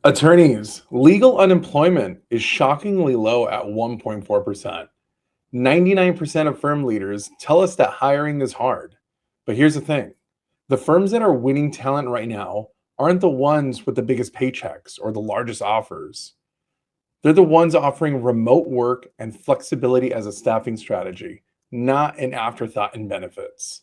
Attorneys, legal unemployment is shockingly low at 1.4%. 99% of firm leaders tell us that hiring is hard. But here's the thing, the firms that are winning talent right now aren't the ones with the biggest paychecks or the largest offers. They're the ones offering remote work and flexibility as a staffing strategy, not an afterthought in benefits.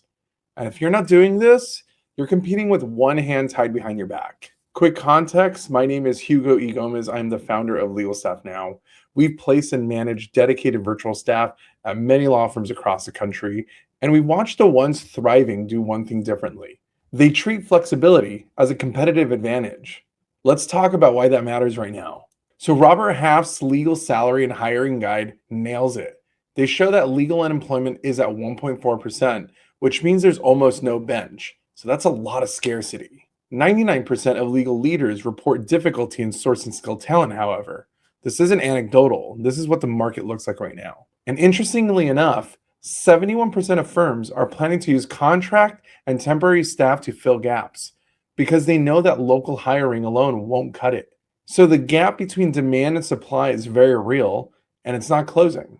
And if you're not doing this, you're competing with one hand tied behind your back. Quick context, my name is Hugo E. I'm the founder of Legal Staff Now. We've placed and managed dedicated virtual staff at many law firms across the country, and we watch the ones thriving do one thing differently. They treat flexibility as a competitive advantage. Let's talk about why that matters right now. So Robert Half's legal salary and hiring guide nails it. They show that legal unemployment is at 1.4%, which means there's almost no bench. So that's a lot of scarcity. 99% of legal leaders report difficulty in sourcing skilled talent, however. This isn't anecdotal. This is what the market looks like right now. And interestingly enough, 71% of firms are planning to use contract and temporary staff to fill gaps because they know that local hiring alone won't cut it. So the gap between demand and supply is very real, and it's not closing.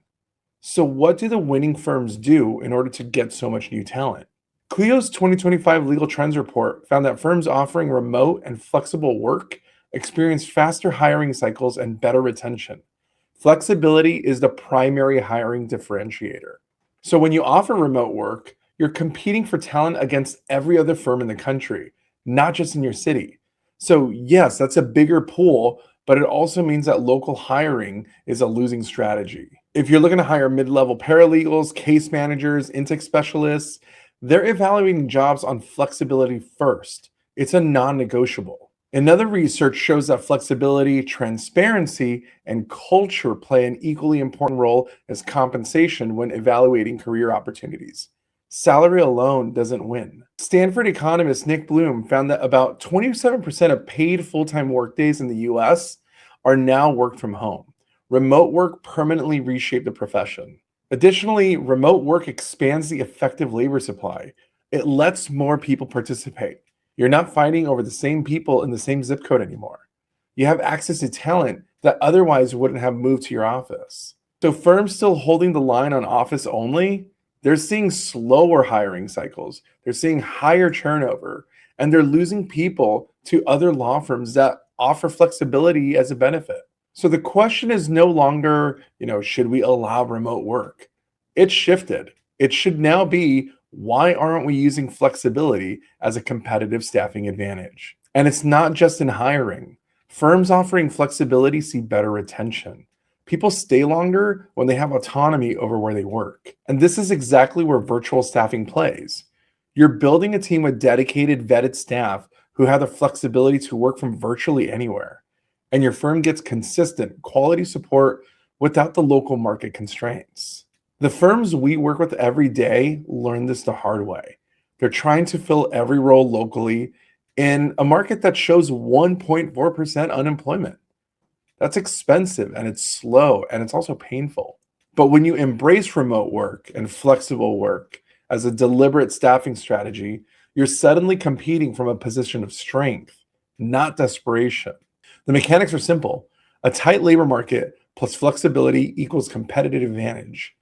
So what do the winning firms do in order to get so much new talent? Clio's 2025 Legal Trends Report found that firms offering remote and flexible work experience faster hiring cycles and better retention. Flexibility is the primary hiring differentiator. So when you offer remote work, you're competing for talent against every other firm in the country, not just in your city. So yes, that's a bigger pool, but it also means that local hiring is a losing strategy. If you're looking to hire mid-level paralegals, case managers, intake specialists, they're evaluating jobs on flexibility first. It's a non-negotiable. Another research shows that flexibility, transparency, and culture play an equally important role as compensation when evaluating career opportunities. Salary alone doesn't win. Stanford economist Nick Bloom found that about 27% of paid full-time workdays in the US are now work from home. Remote work permanently reshaped the profession. Additionally, remote work expands the effective labor supply. It lets more people participate. You're not fighting over the same people in the same zip code anymore. You have access to talent that otherwise wouldn't have moved to your office. So firms still holding the line on office only, they're seeing slower hiring cycles. They're seeing higher turnover, and they're losing people to other law firms that offer flexibility as a benefit. So the question is no longer, should we allow remote work? It's shifted. It should now be, why aren't we using flexibility as a competitive staffing advantage? And it's not just in hiring. Firms offering flexibility see better retention. People stay longer when they have autonomy over where they work. And this is exactly where virtual staffing plays. You're building a team with dedicated, vetted staff who have the flexibility to work from virtually anywhere. And your firm gets consistent, quality support without the local market constraints. The firms we work with every day learn this the hard way. They're trying to fill every role locally in a market that shows 1.4% unemployment. That's expensive, and it's slow, and it's also painful. But when you embrace remote work and flexible work as a deliberate staffing strategy, you're suddenly competing from a position of strength, not desperation. The mechanics are simple. A tight labor market plus flexibility equals competitive advantage.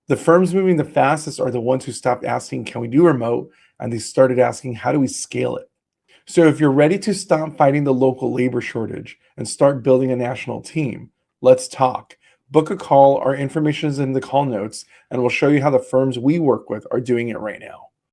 The firms moving the fastest are the ones who stopped asking, can we do remote? And they started asking, how do we scale it? So if you're ready to stop fighting the local labor shortage and start building a national team, let's talk. Book a call. Our information is in the call notes, and we'll show you how the firms we work with are doing it right now.